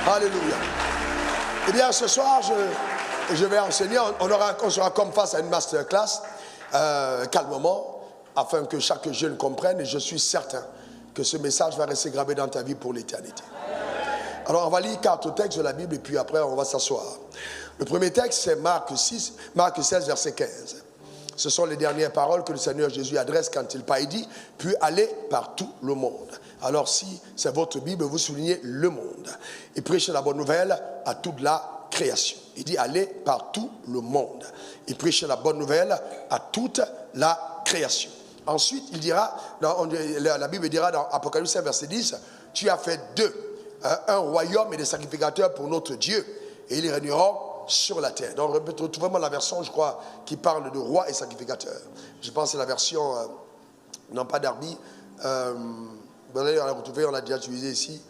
Alléluia. Eh bien, ce soir, je vais enseigner. On sera comme face à une masterclass, calmement, afin que chaque jeune comprenne. Et je suis certain que ce message va rester gravé dans ta vie pour l'éternité. Alors, on va lire 4 textes de la Bible et puis après, on va s'asseoir. Le premier texte, c'est Marc 16, verset 15. Ce sont les dernières paroles que le Seigneur Jésus adresse quand il dit « Puis allez par tout le monde ». Alors si c'est votre Bible, vous soulignez le monde. Et prêchez la bonne nouvelle à toute la création. Il dit « Allez par tout le monde ». Et prêchez la bonne nouvelle à toute la création. Ensuite, il dira, la Bible dira dans Apocalypse 5, verset 10, « Tu as fait d'eux un royaume et des sacrificateurs pour notre Dieu, et ils régneront sur la terre. » Donc, retrouvez vraiment la version, je crois, qui parle de roi et sacrificateur. Je pense que c'est la version, non pas Darby, on l'a retrouvé, on l'a déjà utilisé ici.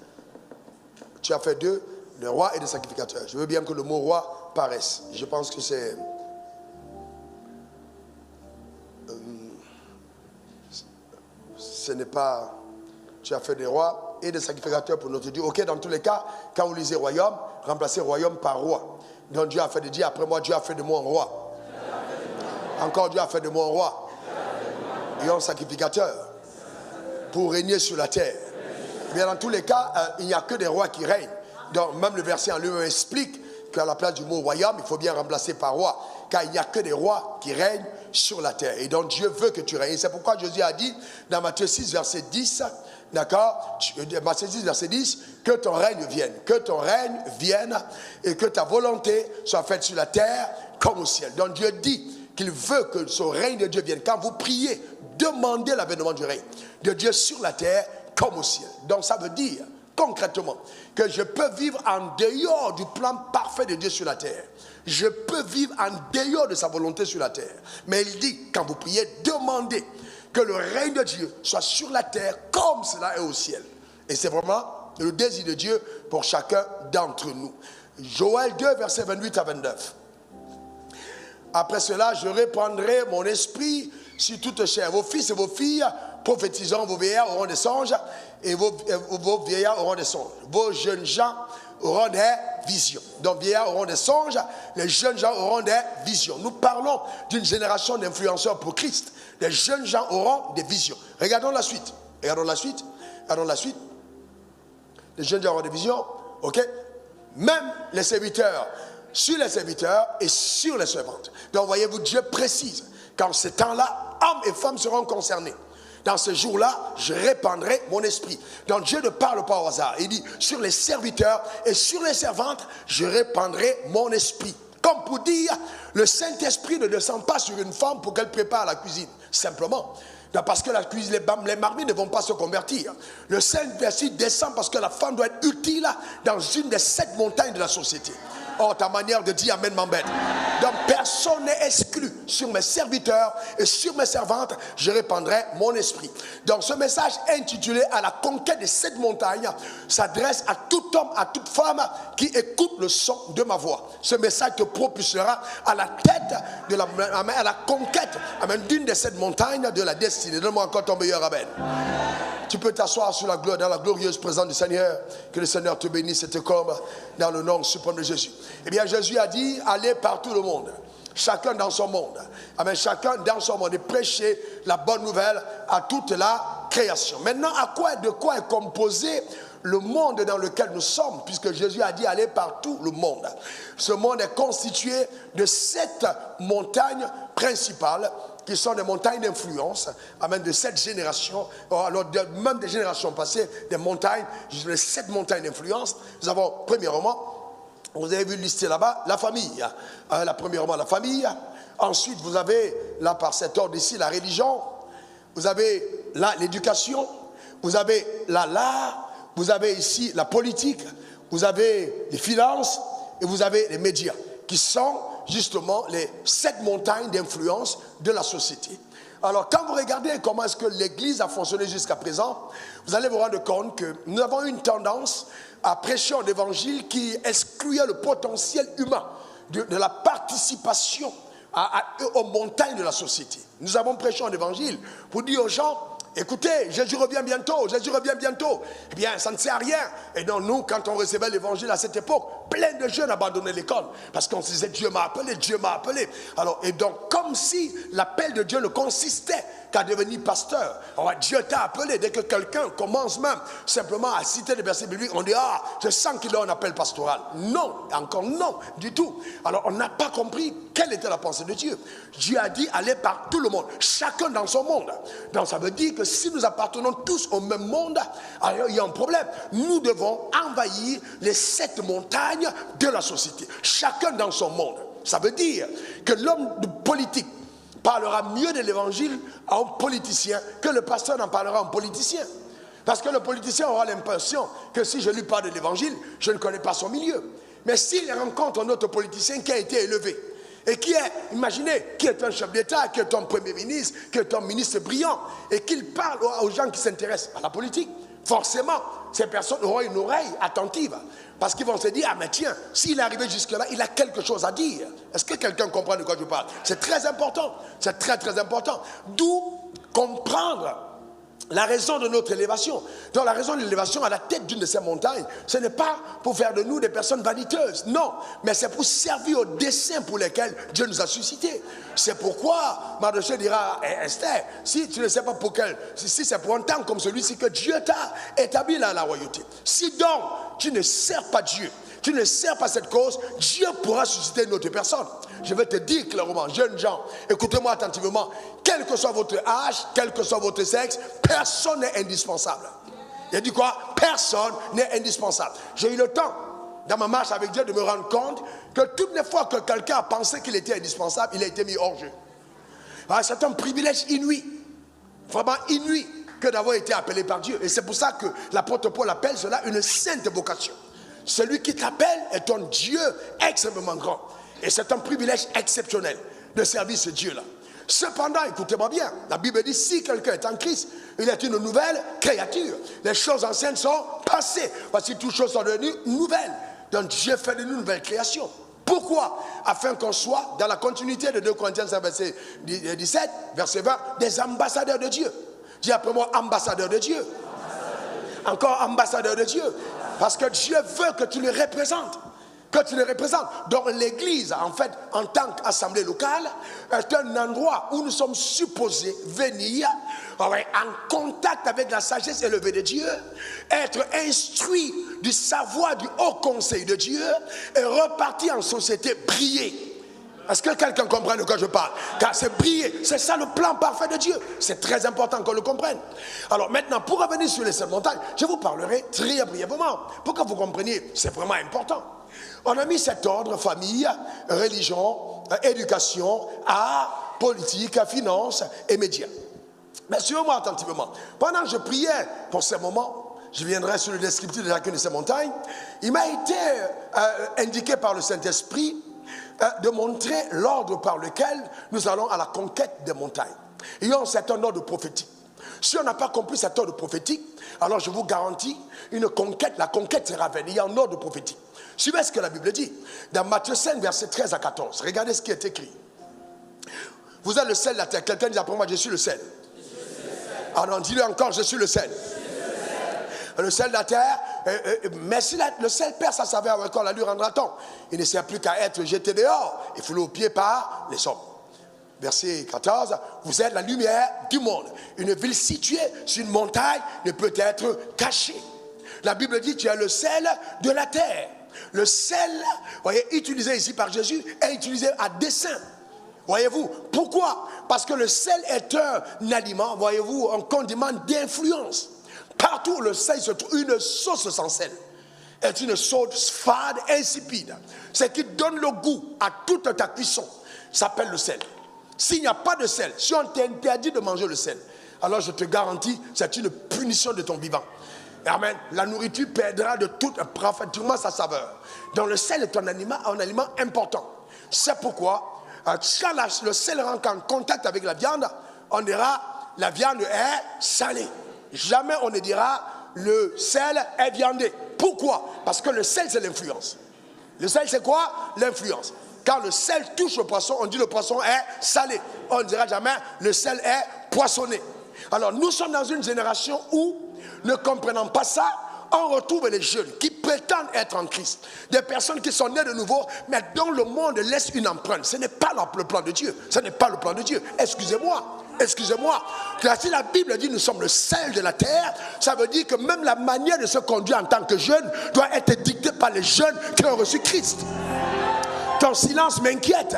Tu as fait d'eux des rois et des sacrificateurs. Je veux bien que le mot roi paraisse. Je pense que c'est... ce n'est pas... Tu as fait des rois et des sacrificateurs pour notre Dieu. Ok, dans tous les cas, quand vous lisez royaume, remplacez royaume par roi. Donc Dieu a fait de Dieu, après moi, Dieu a fait de moi un roi. Encore Dieu a fait de moi un roi. Et un sacrificateur pour régner sur la terre. Mais dans tous les cas, il n'y a que des rois qui règnent. Donc même le verset en lui-même explique qu'à la place du mot royaume, il faut bien remplacer par roi. Car il n'y a que des rois qui règnent sur la terre. Et donc Dieu veut que tu règnes. Et c'est pourquoi Jésus a dit dans Matthieu 6, verset 10, d'accord, Matthieu 6, verset 10, que ton règne vienne et que ta volonté soit faite sur la terre comme au ciel. Donc Dieu dit qu'il veut que ce règne de Dieu vienne. Quand vous priez, demandez l'avènement du règne de Dieu sur la terre comme au ciel. Donc ça veut dire concrètement que je peux vivre en dehors du plan parfait de Dieu sur la terre. Je peux vivre en dehors de sa volonté sur la terre. Mais il dit, quand vous priez, demandez que le règne de Dieu soit sur la terre comme cela est au ciel. Et c'est vraiment le désir de Dieu pour chacun d'entre nous. Joël 2, versets 28 à 29. Après cela, je répandrai mon esprit sur toute chair. Vos fils et vos filles prophétiseront, vos vieillards auront des songes et vos vieillards auront des songes. Vos jeunes gens auront des visions. Donc, vieillards auront des songes, les jeunes gens auront des visions. Nous parlons d'une génération d'influenceurs pour Christ. Les jeunes gens auront des visions. Regardons la suite. Regardons la suite. Les jeunes gens auront des visions. Ok? Même les serviteurs, sur les serviteurs et sur les servantes. Donc, voyez-vous, Dieu précise qu'en ces temps-là, hommes et femmes seront concernés. Dans ce jour-là, je répandrai mon esprit. Donc Dieu ne parle pas au hasard. Il dit, sur les serviteurs et sur les servantes, je répandrai mon esprit. Comme pour dire, le Saint-Esprit ne descend pas sur une femme pour qu'elle prépare la cuisine. Simplement. Parce que la cuisine, les marmites ne vont pas se convertir. Le Saint-Esprit descend parce que la femme doit être utile dans une des 7 montagnes de la société. Oh, ta manière de dire amen m'embête. Donc personne n'est exclu. Sur mes serviteurs et sur mes servantes, je répandrai mon esprit. Donc ce message intitulé à la conquête des 7 montagnes s'adresse à tout homme, à toute femme qui écoute le son de ma voix. Ce message te propulsera à la tête de à la conquête d'une des 7 montagnes de la destinée. Donne-moi encore ton meilleur amen. Tu peux t'asseoir sur la gloire, dans la glorieuse présence du Seigneur. Que le Seigneur te bénisse et te comble dans le nom suprême de Jésus. Eh bien, Jésus a dit, allez par tout le monde. Chacun dans son monde. Amen. Chacun dans son monde. Et prêcher la bonne nouvelle à toute la création. Maintenant, de quoi est composé le monde dans lequel nous sommes? Puisque Jésus a dit, allez par tout le monde. Ce monde est constitué de 7 montagnes principales, qui sont des montagnes d'influence, amen, de 7 générations, alors même des générations passées, des montagnes, les 7 montagnes d'influence. Nous avons, premièrement, vous avez vu lister là-bas, la famille. Premièrement, la famille. Ensuite, vous avez, là, par cet ordre ici, la religion. Vous avez là, l'éducation. Vous avez là, l'art. Vous avez ici la politique. Vous avez les finances. Et vous avez les médias, qui sont justement les 7 montagnes d'influence de la société. Alors, quand vous regardez comment est-ce que l'Église a fonctionné jusqu'à présent, vous allez vous rendre compte que nous avons une tendance à prêcher un évangile qui excluait le potentiel humain de la participation aux montagnes de la société. Nous avons prêché un évangile pour dire aux gens, Écoutez, Jésus revient bientôt, Jésus revient bientôt. Eh bien, ça ne sert à rien. Et donc, nous, quand on recevait l'évangile à cette époque, plein de jeunes abandonnaient l'école. Parce qu'on se disait, Dieu m'a appelé, Dieu m'a appelé. Alors, et donc, comme si l'appel de Dieu ne consistait qu'à devenir pasteur. Alors, Dieu t'a appelé. Dès que quelqu'un commence même simplement à citer des versets bibliques, on dit, ah, je sens qu'il a un appel pastoral. Non, encore non, du tout. Alors, on n'a pas compris quelle était la pensée de Dieu. Dieu a dit, allez par tout le monde, chacun dans son monde. Donc, ça veut dire que si nous appartenons tous au même monde, alors il y a un problème. Nous devons envahir les 7 montagnes de la société, chacun dans son monde. Ça veut dire que l'homme politique parlera mieux de l'évangile à un politicien que le pasteur n'en parlera à un politicien. Parce que le politicien aura l'impression que si je lui parle de l'évangile, je ne connais pas son milieu. Mais s'il rencontre un autre politicien qui a été élevé, et qui est, imaginez, qui est un chef d'État, qui est un premier ministre, qui est un ministre brillant, et qu'il parle aux gens qui s'intéressent à la politique, forcément, ces personnes auront une oreille attentive. Parce qu'ils vont se dire, ah mais tiens, s'il est arrivé jusque-là, il a quelque chose à dire. Est-ce que quelqu'un comprend de quoi je parle? C'est très important, c'est très très important. D'où comprendre la raison de notre élévation. Donc la raison de l'élévation à la tête d'une de ces montagnes, ce n'est pas pour faire de nous des personnes vaniteuses, non, mais c'est pour servir aux desseins pour lesquels Dieu nous a suscités. C'est pourquoi Mardochée dira, Esther, si tu ne sais pas pour quel, si c'est pour un temps comme celui-ci que Dieu t'a établi là à la royauté, si donc tu ne sers pas Dieu, tu ne sers pas cette cause, Dieu pourra susciter une autre personne. Je vais te dire clairement, jeunes gens, écoutez-moi attentivement, quel que soit votre âge, quel que soit votre sexe, personne n'est indispensable. Il a dit quoi? Personne n'est indispensable. J'ai eu le temps, dans ma marche avec Dieu, de me rendre compte que toutes les fois que quelqu'un a pensé qu'il était indispensable, il a été mis hors jeu. C'est un privilège inouï, vraiment inouï, que d'avoir été appelé par Dieu. Et c'est pour ça que l'apôtre Paul appelle cela une sainte vocation. Celui qui t'appelle est un Dieu extrêmement grand. Et c'est un privilège exceptionnel de servir ce Dieu-là. Cependant, écoutez-moi bien, la Bible dit, si quelqu'un est en Christ, il est une nouvelle créature. Les choses anciennes sont passées. Voici, toutes choses sont devenues nouvelles. Donc Dieu fait de nous une nouvelle création. Pourquoi? Afin qu'on soit, dans la continuité de 2 Corinthiens 5, verset 17, verset 20, des ambassadeurs de Dieu. Dis après moi, ambassadeur de Dieu. Encore ambassadeur de Dieu. Parce que Dieu veut que tu le représentes. Que tu le représentes. Donc l'église, en fait, en tant qu'assemblée locale, est un endroit où nous sommes supposés venir en contact avec la sagesse élevée de Dieu, être instruits du savoir du haut conseil de Dieu et repartir en société briller. Est-ce que quelqu'un comprend de quoi je parle? Car c'est briller, c'est ça le plan parfait de Dieu. C'est très important qu'on le comprenne. Alors maintenant, pour revenir sur les 7 montagnes, je vous parlerai très brièvement. Pour que vous compreniez, c'est vraiment important. On a mis cet ordre, famille, religion, éducation, art, politique, finance et médias. Mais suivez-moi attentivement. Pendant que je priais pour ces moments, je viendrai sur le descriptif de chacune de ces montagnes, il m'a été indiqué par le Saint-Esprit de montrer l'ordre par lequel nous allons à la conquête des montagnes. Il y a un certain ordre prophétique. Si on n'a pas compris cet ordre prophétique, alors je vous garantis, une conquête, la conquête sera vaine. Il y a un ordre prophétique. Suivez ce que la Bible dit. Dans Matthieu 5, versets 13 à 14. Regardez ce qui est écrit. Vous êtes le sel de la terre. Quelqu'un dit après moi, je suis le sel. Ah non, dis-le encore, je suis le sel. Le sel de la terre, mais si le sel perd sa saveur, avec quoi la lui rendra-t-on? Il ne sert plus qu'à être jeté dehors et foulé aux pieds par les hommes. Verset 14, vous êtes la lumière du monde. Une ville située sur une montagne ne peut être cachée. La Bible dit, tu es le sel de la terre. Le sel, voyez, utilisé ici par Jésus, est utilisé à dessein. Voyez-vous, pourquoi? Parce que le sel est un aliment, voyez-vous, un condiment d'influence. Partout où le sel se trouve, une sauce sans sel est une sauce fade, insipide. Ce qui donne le goût à toute ta cuisson s'appelle le sel. S'il n'y a pas de sel, si on t'interdit de manger le sel, alors je te garantis, c'est une punition de ton vivant. Amen. La nourriture perdra de toute parfaitement sa saveur. Donc le sel est un aliment important. C'est pourquoi, quand le sel rentre en contact avec la viande, on dira la viande est salée. Jamais on ne dira le sel est viandé. Pourquoi? Parce que le sel c'est l'influence. Le sel c'est quoi? L'influence. Quand le sel touche le poisson, on dit le poisson est salé. On ne dira jamais le sel est poissonné. Alors nous sommes dans une génération où, ne comprenant pas ça, on retrouve les jeunes qui prétendent être en Christ. Des personnes qui sont nées de nouveau, mais dont le monde laisse une empreinte. Ce n'est pas le plan de Dieu. Ce n'est pas le plan de Dieu. Excusez-moi. Excusez-moi. Si la Bible dit nous sommes le sel de la terre, ça veut dire que même la manière de se conduire en tant que jeune doit être dictée par les jeunes qui ont reçu Christ. Ton silence m'inquiète.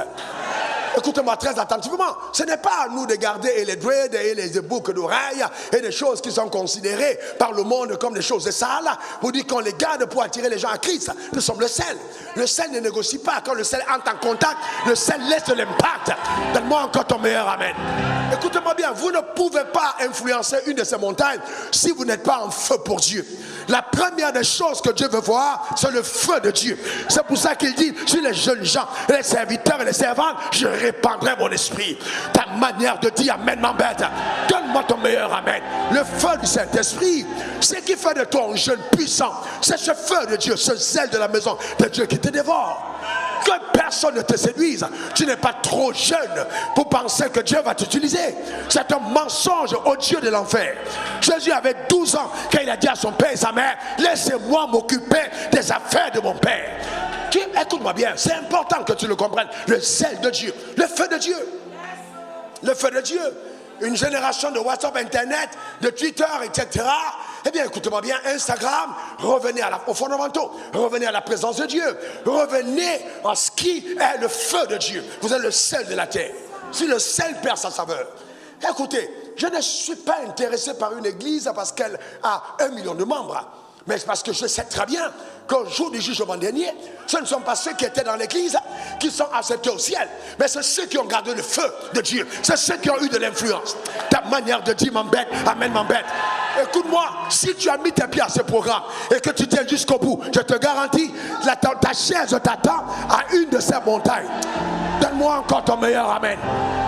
Écoutez-moi très attentivement. Ce n'est pas à nous de garder les dreads et les boucles d'oreilles et des choses qui sont considérées par le monde comme des choses sales. Vous dites qu'on les garde pour attirer les gens à Christ. Nous sommes le sel. Le sel ne négocie pas. Quand le sel entre en contact, le sel laisse l'impact. Donne-moi encore ton meilleur amen. Écoutez-moi bien, vous ne pouvez pas influencer une de ces montagnes si vous n'êtes pas en feu pour Dieu. La première des choses que Dieu veut voir, c'est le feu de Dieu. C'est pour ça qu'il dit, sur les jeunes gens, les serviteurs et les servantes, je répandrai mon esprit. Ta manière de dire amen m'embête. Donne-moi ton meilleur amen. Le feu du Saint-Esprit, ce qui fait de toi un jeune puissant, c'est ce feu de Dieu, ce zèle de la maison de Dieu qui te dévore. Que personne ne te séduise. Tu n'es pas trop jeune pour penser que Dieu va t'utiliser. C'est un mensonge au Dieu de l'enfer. Jésus avait 12 ans quand il a dit à son père et sa mère, laissez-moi m'occuper des affaires de mon père. Écoute-moi bien, c'est important que tu le comprennes. Le zèle de Dieu, le feu de Dieu. Le feu de Dieu. Une génération de WhatsApp, Internet, de Twitter, etc. Eh bien, écoutez-moi bien, Instagram, revenez aux fondamentaux, revenez à la présence de Dieu, revenez à ce qui est le feu de Dieu. Vous êtes le sel de la terre. Si le sel perd sa saveur. Écoutez, je ne suis pas intéressé par une église parce qu'elle a 1 million de membres. Mais c'est parce que je sais très bien qu'au jour du jugement dernier, ce ne sont pas ceux qui étaient dans l'église qui sont acceptés au ciel, mais c'est ceux qui ont gardé le feu de Dieu. C'est ceux qui ont eu de l'influence. Ta manière de dire m'embête, amen m'embête. Écoute-moi, si tu as mis tes pieds à ce programme et que tu tiens jusqu'au bout, je te garantis, ta chaise t'attend à une de ces montagnes. Donne-moi encore ton meilleur amen.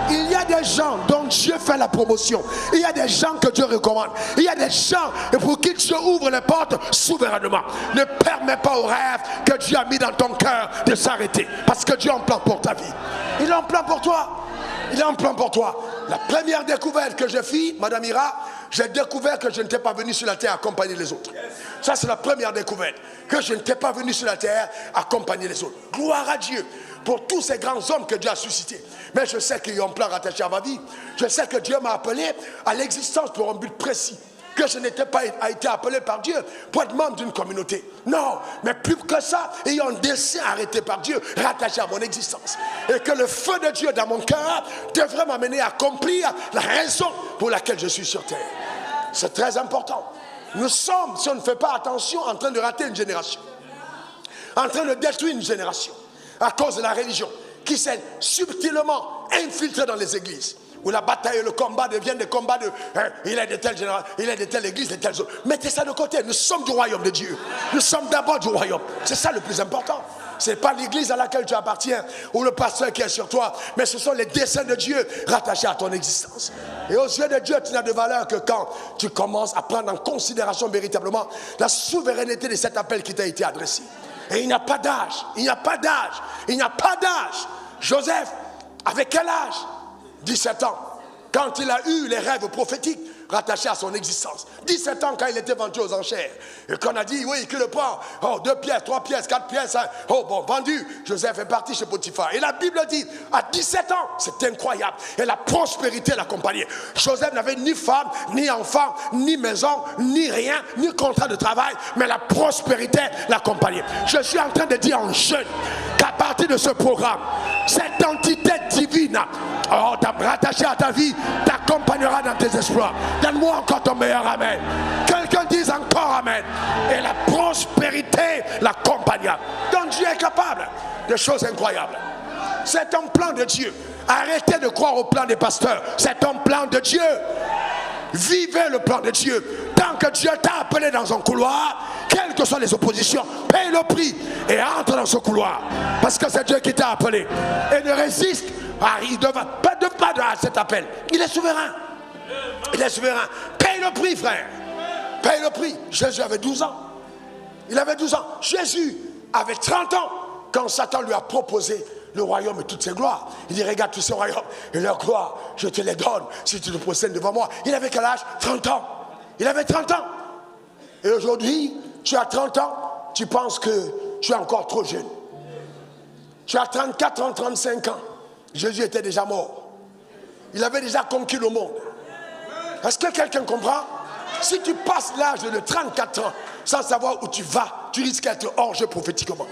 Il y a des gens dont Dieu fait la promotion. Il y a des gens que Dieu recommande. Il y a des gens pour qui Dieu ouvre les portes souverainement. Ne permets pas au rêve que Dieu a mis dans ton cœur de s'arrêter. Parce que Dieu a un plan pour ta vie. Il a un plan pour toi. Il a un plan pour toi. La première découverte que j'ai faite, Madame Ira, j'ai découvert que je n'étais pas venu sur la terre accompagner les autres. Ça, c'est la première découverte. Que je n'étais pas venu sur la terre accompagner les autres. Gloire à Dieu pour tous ces grands hommes que Dieu a suscités. Mais je sais qu'il y a un plan rattaché à ma vie. Je sais que Dieu m'a appelé à l'existence pour un but précis. Que je n'étais pas été appelé par Dieu pour être membre d'une communauté. Non, mais plus que ça, il y a un dessein arrêté par Dieu, rattaché à mon existence. Et que le feu de Dieu dans mon cœur devrait m'amener à accomplir la raison pour laquelle je suis sur terre. C'est très important. Nous sommes, si on ne fait pas attention, en train de rater une génération. En train de détruire une génération. À cause de la religion qui s'est subtilement infiltrée dans les églises. Où la bataille et le combat deviennent des combats de il est de telle génération, il est de telle église, de telle zone. Mettez ça de côté. Nous sommes du royaume de Dieu. Nous sommes d'abord du royaume. C'est ça le plus important. Ce n'est pas l'église à laquelle tu appartiens ou le pasteur qui est sur toi, mais ce sont les desseins de Dieu rattachés à ton existence. Et aux yeux de Dieu, tu n'as de valeur que quand tu commences à prendre en considération véritablement la souveraineté de cet appel qui t'a été adressé. Et il n'y a pas d'âge. Il n'y a pas d'âge. Il n'y a pas d'âge. Joseph, avec quel âge? 17 ans. Quand il a eu les rêves prophétiques rattachés à son existence. 17 ans quand il était vendu aux enchères. Et qu'on a dit, oui, qui le prend? Oh, 2 pièces, 3 pièces, 4 pièces. Hein. Oh, bon, vendu. Joseph est parti chez Potiphar. Et la Bible dit, à 17 ans, c'est incroyable. Et la prospérité l'accompagnait. Joseph n'avait ni femme, ni enfant, ni maison, ni rien, ni contrat de travail. Mais la prospérité l'accompagnait. Je suis en train de dire en jeune qu'à partir de ce programme, cette entité divine, oh, rattachée à ta vie, t'accompagnera dans tes exploits. Donne-moi encore ton meilleur amen. Quelqu'un dise encore amen. Et la prospérité l'accompagnera. Donc Dieu est capable de choses incroyables. C'est un plan de Dieu. Arrêtez de croire au plan des pasteurs. C'est un plan de Dieu. Vivez le plan de Dieu. Tant que Dieu t'a appelé dans un couloir, quelles que soient les oppositions, paye le prix et entre dans ce couloir. Parce que c'est Dieu qui t'a appelé. Et ne résiste. Il ne va pas de cet appel. Il est souverain. Il est souverain. Paye le prix, frère. Paye le prix. Jésus avait 12 ans. Il avait 12 ans. Jésus avait 30 ans quand Satan lui a proposé le royaume et toutes ses gloires. Il dit, regarde tous ces royaumes et leurs gloires, je te les donne si tu te procèdes devant moi. Il avait quel âge? 30 ans. Il avait 30 ans. Et aujourd'hui, tu as 30 ans, tu penses que tu es encore trop jeune. Tu as 34 ans, 35 ans. Jésus était déjà mort. Il avait déjà conquis le monde. Est-ce que quelqu'un comprend? Si tu passes l'âge de 34 ans sans savoir où tu vas, tu risques d'être hors jeu prophétiquement.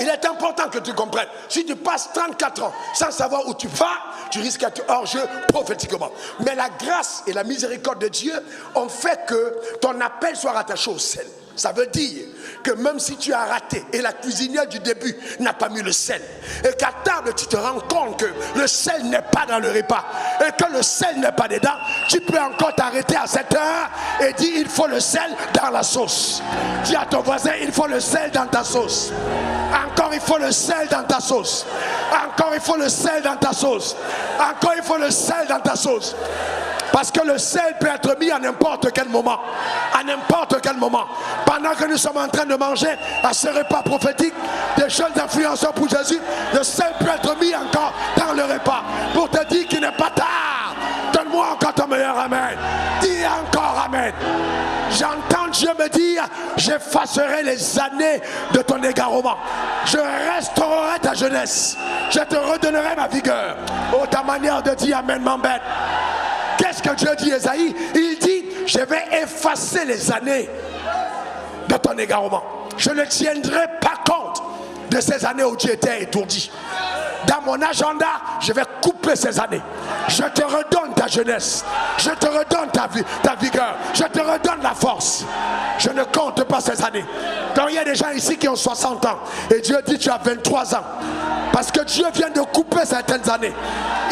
Il est important que tu comprennes. Si tu passes 34 ans sans savoir où tu vas, tu risques d'être hors jeu prophétiquement. Mais la grâce et la miséricorde de Dieu ont fait que ton appel soit rattaché au sel. Ça veut dire que même si tu as raté et la cuisinière du début n'a pas mis le sel, et qu'à table tu te rends compte que le sel n'est pas dans le repas et que le sel n'est pas dedans, tu peux encore t'arrêter à cette heure et dire il faut le sel dans la sauce. Dis à ton voisin il faut le sel dans ta sauce. Encore il faut le sel dans ta sauce. Encore il faut le sel dans ta sauce. Encore il faut le sel dans ta sauce. Parce que le sel peut être mis à n'importe quel moment. À n'importe quel moment. Pendant que nous sommes en train de manger à ce repas prophétique, des jeunes influenceurs pour Jésus, le sel peut être mis encore dans le repas. Pour te dire qu'il n'est pas tard. Donne-moi encore ton meilleur amen. Dis encore amen. J'entends Dieu me dire, j'effacerai les années de ton égarement. Je restaurerai ta jeunesse. Je te redonnerai ma vigueur. Oh, ta manière de dire amen m'embête. Qu'est-ce que Dieu dit, Esaïe? Il dit, je vais effacer les années de ton égarement. Je ne tiendrai pas compte de ces années où tu étais étourdi. Dans mon agenda, je vais couper ces années. Je te redonne ta jeunesse. Je te redonne ta vigueur. Je te redonne la force. Je ne compte pas ces années. Donc il y a des gens ici qui ont 60 ans. Et Dieu dit tu as 23 ans. Parce que Dieu vient de couper certaines années.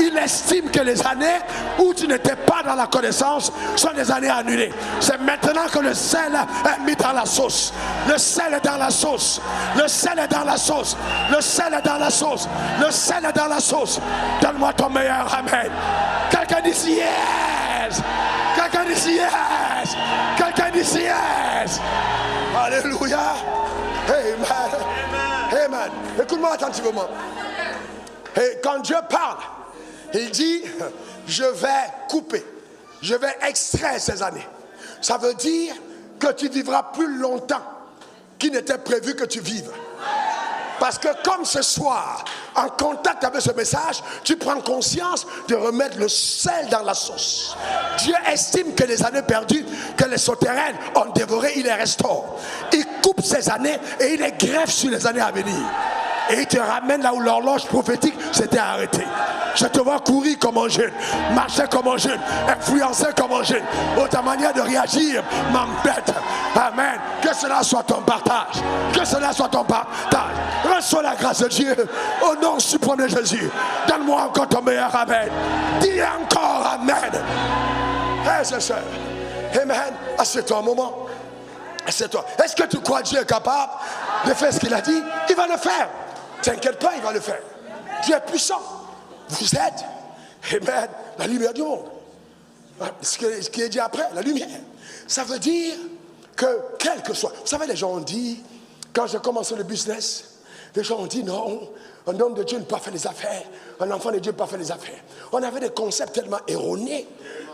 Il estime que les années où tu n'étais pas dans la connaissance sont des années annulées. C'est maintenant que le sel est mis dans la sauce. Le sel est dans la sauce. Le sel est dans la sauce. Le sel est dans la sauce. Le sel est dans la sauce. Donne-moi ton meilleur amen. Quelqu'un dit yes. Quelqu'un dit yes. Quelqu'un dit yes. Alléluia. Amen. Amen. Écoute-moi attentivement. Et quand Dieu parle, il dit, je vais couper, je vais extraire ces années. Ça veut dire que tu vivras plus longtemps qu'il n'était prévu que tu vives. Parce que comme ce soir, en contact avec ce message, tu prends conscience de remettre le sel dans la sauce. Dieu estime que les années perdues, que les souterrains ont dévorées, il les restaure. Il coupe ces années et il les greffe sur les années à venir. Et il te ramène là où l'horloge prophétique s'était arrêtée. Je te vois courir comme un jeune, marcher comme un jeune, influencer comme un jeune. Oh, ta manière de réagir m'embête. Amen. Que cela soit ton partage. Que cela soit ton partage. Reçois la grâce de Dieu. Au nom suprême de Jésus. Donne-moi encore ton meilleur amen. Dis encore amen. Hey, c'est ça. Amen. Assieds-toi un moment. Assieds-toi. Est-ce que tu crois que Dieu est capable de faire ce qu'il a dit? Il va le faire. T'inquiète pas, il va le faire. Dieu est puissant. Vous êtes, amen, la lumière du monde. Ce qui est dit après, la lumière. Ça veut dire que, quel que soit... Vous savez, les gens ont dit, quand j'ai commencé le business, les gens ont dit non, un homme de Dieu ne peut pas faire les affaires, un enfant de Dieu ne peut pas faire les affaires. On avait des concepts tellement erronés,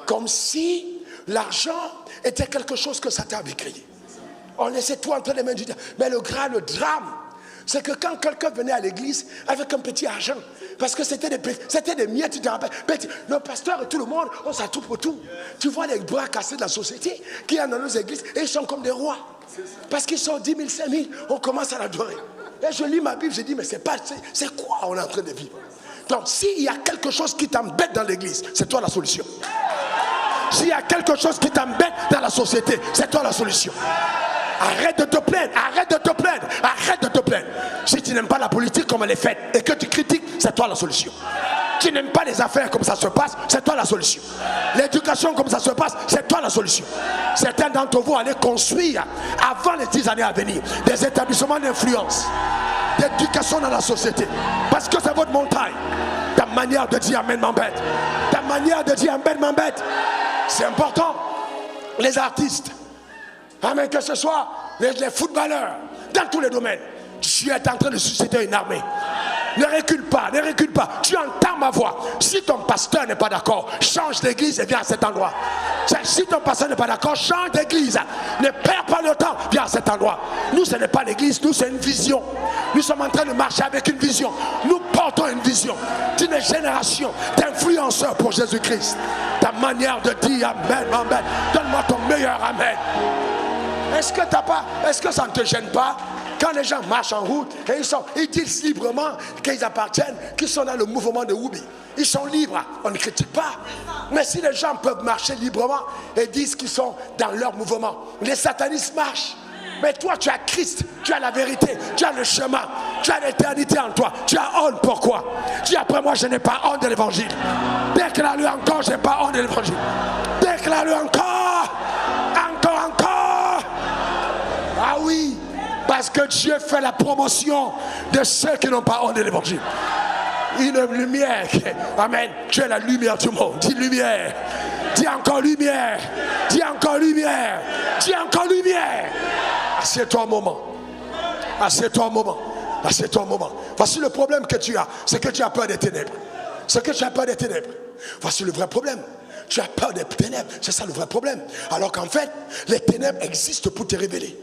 comme si l'argent était quelque chose que Satan avait créé. On laissait tout entre les mains du diable. Mais le drame, c'est que quand quelqu'un venait à l'église avec un petit argent, parce que c'était des miettes, tu te rappelles, le pasteur et tout le monde, on s'en trouve pour tout. Tu vois les bras cassés de la société qui sont dans nos églises et ils sont comme des rois. Parce qu'ils sont 10 000, 5 000, on commence à l'adorer. Et je lis ma Bible, je dis, mais c'est quoi on est en train de vivre? Donc s'il y a quelque chose qui t'embête dans l'église, c'est toi la solution. S'il y a quelque chose qui t'embête dans la société, c'est toi la solution. Arrête de te plaindre, arrête de te plaindre, arrête de te plaindre. Si tu n'aimes pas la politique comme elle est faite et que tu critiques, c'est toi la solution. Tu n'aimes pas les affaires comme ça se passe, c'est toi la solution. L'éducation comme ça se passe, c'est toi la solution. Certains d'entre vous allez construire, avant les 10 années à venir, des établissements d'influence, d'éducation dans la société. Parce que c'est votre montagne. Ta manière de dire amen m'embête. Ta manière de dire amen m'embête. C'est important. Les artistes, amen, que ce soit les footballeurs, dans tous les domaines, tu es en train de susciter une armée. Ne recule pas, ne recule pas. Tu entends ma voix. Si ton pasteur n'est pas d'accord, change d'église et viens à cet endroit. Si ton pasteur n'est pas d'accord, change d'église. Ne perds pas le temps, viens à cet endroit. Nous, ce n'est pas l'église, nous, c'est une vision. Nous sommes en train de marcher avec une vision. Nous portons une vision d'une génération d'influenceurs pour Jésus-Christ. Ta manière de dire amen, amen. Donne-moi ton meilleur amen. Est-ce que ça ne te gêne pas quand les gens marchent en route et ils disent librement qu'ils appartiennent, qu'ils sont dans le mouvement de Woubi? Ils sont libres, on ne critique pas. Mais si les gens peuvent marcher librement et disent qu'ils sont dans leur mouvement, les satanistes marchent. Mais toi, tu as Christ, tu as la vérité, tu as le chemin, tu as l'éternité en toi. Tu as honte, pourquoi? Dis après moi, je n'ai pas honte de l'évangile. Déclare-le encore, je n'ai pas honte de l'évangile. Déclare-le encore, encore. Ah oui, parce que Dieu fait la promotion de ceux qui n'ont pas honte de l'évangile. Une lumière, amen. Tu es la lumière du monde. Dis lumière. Dis encore lumière. Dis encore lumière. Dis encore lumière. Assieds-toi un moment. Assieds-toi un moment. Assieds-toi un moment. Voici le problème que tu as. C'est que tu as peur des ténèbres. C'est que tu as peur des ténèbres. Voici le vrai problème. Tu as peur des ténèbres. C'est ça le vrai problème. Alors qu'en fait, les ténèbres existent pour te révéler.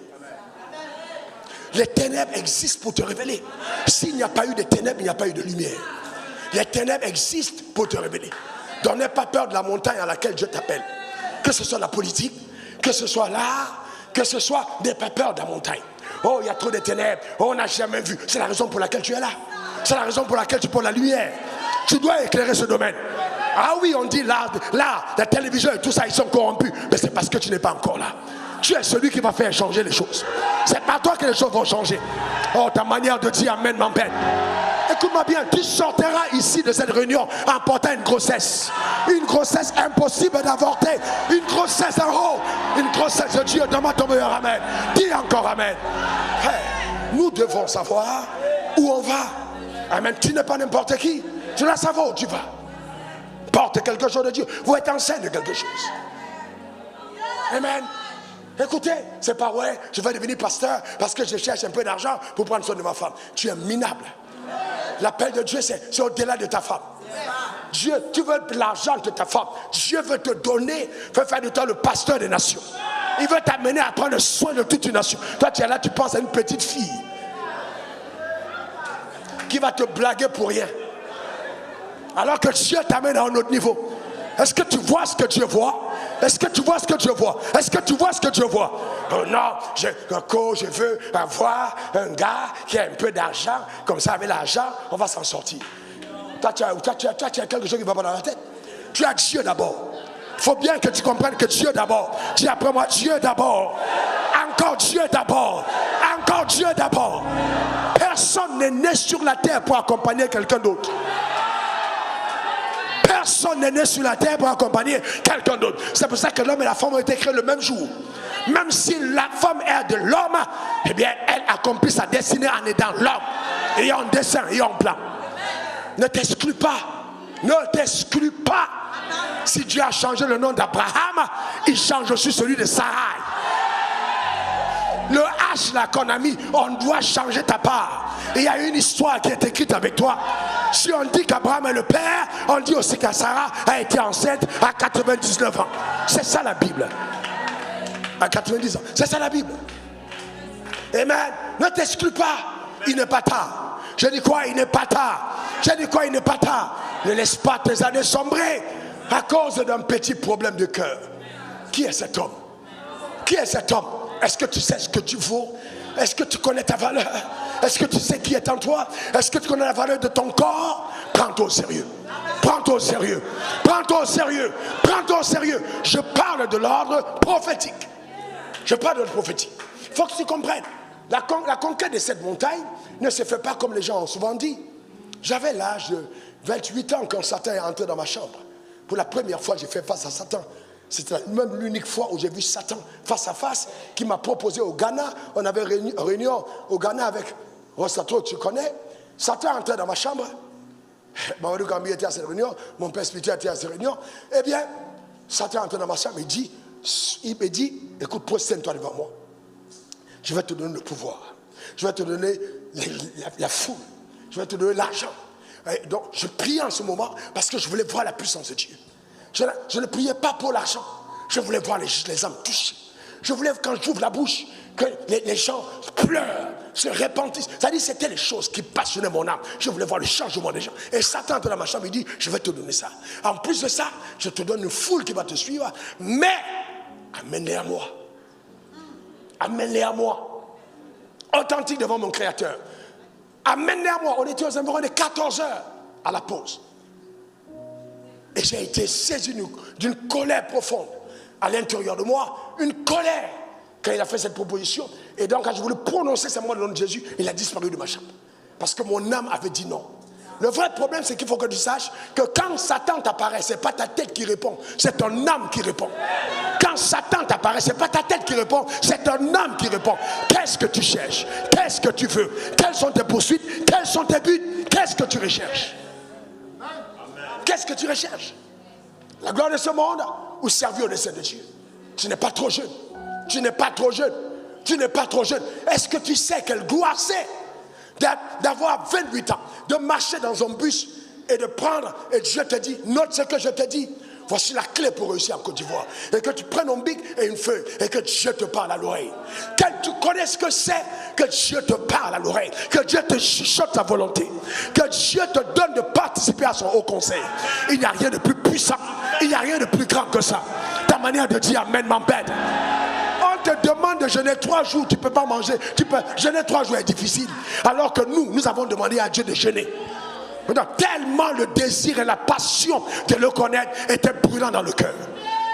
Les ténèbres existent pour te révéler. S'il n'y a pas eu de ténèbres, il n'y a pas eu de lumière. Les ténèbres existent pour te révéler. Donc n'aie pas peur de la montagne à laquelle Dieu t'appelle. Que ce soit la politique, que ce soit l'art, que ce soit, n'aie pas peur de la montagne. Oh, il y a trop de ténèbres. Oh, on n'a jamais vu. C'est la raison pour laquelle tu es là. C'est la raison pour laquelle tu portes la lumière. Tu dois éclairer ce domaine. Ah oui, on dit l'art, la télévision et tout ça, ils sont corrompus. Mais c'est parce que tu n'es pas encore là. Tu es celui qui va faire changer les choses. C'est pas toi que les choses vont changer. Oh, ta manière de dire amen m'embête. Écoute-moi bien, tu sortiras ici de cette réunion en portant une grossesse. Une grossesse impossible d'avorter. Une grossesse en haut. Une grossesse de Dieu. Donne-moi ton meilleur amen. Dis encore amen. Hey, nous devons savoir où on va. Amen. Tu n'es pas n'importe qui. Tu dois savoir où tu vas. Porte quelque chose de Dieu. Vous êtes enceinte de quelque chose. Amen. Écoutez, c'est pas ouais, je vais devenir pasteur parce que je cherche un peu d'argent pour prendre soin de ma femme. Tu es minable. L'appel de Dieu, c'est au-delà de ta femme. Dieu, tu veux l'argent de ta femme. Dieu veut te donner, veut faire de toi le pasteur des nations. Il veut t'amener à prendre soin de toute une nation. Toi, tu es là, tu penses à une petite fille qui va te blaguer pour rien. Alors que Dieu t'amène à un autre niveau. Est-ce que tu vois ce que Dieu voit? Est-ce que tu vois ce que Dieu voit? Est-ce que tu vois ce que Dieu voit? Oh non, je veux avoir un gars qui a un peu d'argent. Comme ça, avec l'argent, on va s'en sortir. Toi, tu as quelque chose qui ne va pas dans la tête. Tu as Dieu d'abord. Il faut bien que tu comprennes que Dieu d'abord. Dis après moi, Dieu d'abord. Encore Dieu d'abord. Encore Dieu d'abord. Personne n'est né sur la terre pour accompagner quelqu'un d'autre. Personne n'est né sur la terre pour accompagner quelqu'un d'autre. C'est pour ça que l'homme et la femme ont été créés le même jour. Même si la femme est de l'homme, eh bien, elle accomplit sa destinée en aidant l'homme. Ayant un dessein, ayant un plan. Ne t'exclus pas. Ne t'exclus pas. Si Dieu a changé le nom d'Abraham, il change aussi celui de Sarai. Le H là qu'on a mis, on doit changer ta part. Et il y a une histoire qui est écrite avec toi. Si on dit qu'Abraham est le père, on dit aussi que Sarah a été enceinte à 99 ans. C'est ça la Bible. À 90 ans. C'est ça la Bible. Amen. Ne t'exclus pas. Il n'est pas tard. Je dis quoi? Il n'est pas tard. Je dis quoi? Il n'est pas tard. Ne laisse pas tes années sombrer à cause d'un petit problème de cœur. Qui est cet homme? Qui est cet homme? Est-ce que tu sais ce que tu vaux? Est-ce que tu connais ta valeur? Est-ce que tu sais qui est en toi? Est-ce que tu connais la valeur de ton corps? Prends-toi au sérieux. Prends-toi au sérieux. Prends-toi au sérieux. Prends-toi au sérieux. Je parle de l'ordre prophétique. Je parle de l'ordre prophétique. Il faut que tu comprennes. La conquête de cette montagne ne se fait pas comme les gens ont souvent dit. J'avais l'âge de 28 ans quand Satan est entré dans ma chambre. Pour la première fois, j'ai fait face à Satan. C'était même l'unique fois où j'ai vu Satan face à face, qui m'a proposé au Ghana. On avait réunion au Ghana avec Rosato, tu connais. Satan est entré dans ma chambre. Mamadou Gambi était à cette réunion, mon père spirituel était à cette réunion. Eh bien, Satan est entré dans ma chambre, il me dit, écoute, prosterne-toi devant moi. Je vais te donner le pouvoir. Je vais te donner la foule. je vais te donner l'argent. Et donc, je priais en ce moment parce que je voulais voir la puissance de Dieu. Je ne priais pas pour l'argent. Je voulais voir les âmes touchées. Je voulais, quand j'ouvre la bouche, que les gens pleurent, se répandissent. C'est-à-dire, c'était les choses qui passionnaient mon âme. Je voulais voir le changement des gens. Et Satan était dans ma chambre, il dit, je vais te donner ça. En plus de ça, je te donne une foule qui va te suivre. Mais, amène-les à moi. Amène-les à moi. Authentique devant mon Créateur. Amène-les à moi. On était aux environs de 14 heures à la pause. Et j'ai été saisi d'une colère profonde à l'intérieur de moi. Une colère quand il a fait cette proposition. Et donc quand je voulais prononcer ces mots dans le nom de Jésus, il a disparu de ma chambre. Parce que mon âme avait dit non. Le vrai problème, c'est qu'il faut que tu saches que quand Satan t'apparaît, ce n'est pas ta tête qui répond, c'est ton âme qui répond. Quand Satan t'apparaît, ce n'est pas ta tête qui répond, c'est ton âme qui répond. Qu'est-ce que tu cherches? Qu'est-ce que tu veux? Quelles sont tes poursuites? Quels sont tes buts? Qu'est-ce que tu recherches? Qu'est-ce que tu recherches? La gloire de ce monde ou servir au dessein de Dieu? Tu n'es pas trop jeune. Tu n'es pas trop jeune. Tu n'es pas trop jeune. Est-ce que tu sais quelle gloire c'est d'avoir 28 ans, de marcher dans un bus et de prendre, et Dieu te dit, note ce que je te dis. Voici la clé pour réussir en Côte d'Ivoire. Et que tu prennes un bic et une feuille et que Dieu te parle à l'oreille. Que tu connais ce que c'est que Dieu te parle à l'oreille. Que Dieu te chuchote sa volonté. Que Dieu te donne de participer à son haut conseil. Il n'y a rien de plus puissant. Il n'y a rien de plus grand que ça. Ta manière de dire Amen m'embête. On te demande de jeûner 3 jours, tu ne peux pas manger. Jeûner 3 jours est difficile. Alors que nous avons demandé à Dieu de jeûner. Tellement le désir et la passion de le connaître était brûlant dans le cœur.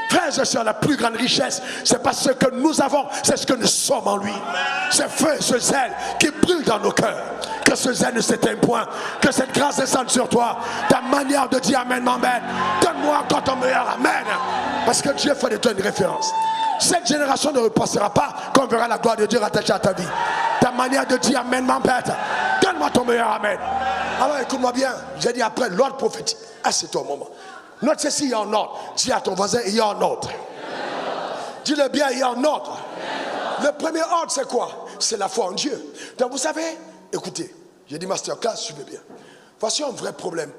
Frères et sœurs, la plus grande richesse, c'est pas ce que nous avons, c'est ce que nous sommes en lui. Ce feu, ce zèle qui brûle dans nos cœurs. Que ce zèle ne s'éteigne point. Que cette grâce descende sur toi. Ta manière de dire Amen m'embête. Donne-moi encore ton meilleur Amen. Parce que Dieu fait de toi une référence. Cette génération ne repassera pas quand on verra la gloire de Dieu rattachée à ta vie. Ta manière de dire Amen m'embête. Donne-moi ton meilleur Amen. Alors écoute-moi bien, j'ai dit après l'ordre prophétique. Ah, c'est toi, moment. Note ceci, il y a un ordre. Dis à ton voisin, il y a un ordre. Dis-le bien, il y a un ordre. Le premier ordre, c'est quoi? C'est la foi en Dieu. Donc vous savez, écoutez, j'ai dit masterclass, suivez bien. Voici un vrai problème.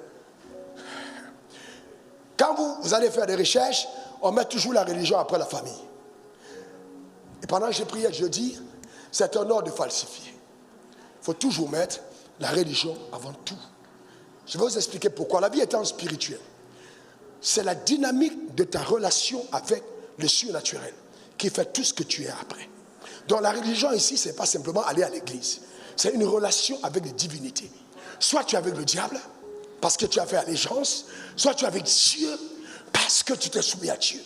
Quand vous allez faire des recherches, on met toujours la religion après la famille. Et pendant que j'ai prié, je dis, c'est un ordre falsifié. Il faut toujours mettre la religion avant tout. Je vais vous expliquer pourquoi. La vie étant spirituelle, c'est la dynamique de ta relation avec le surnaturel qui fait tout ce que tu es après. Donc la religion ici, ce n'est pas simplement aller à l'église. C'est une relation avec les divinités. Soit tu es avec le diable, parce que tu as fait allégeance, soit tu es avec Dieu, parce que tu t'es soumis à Dieu.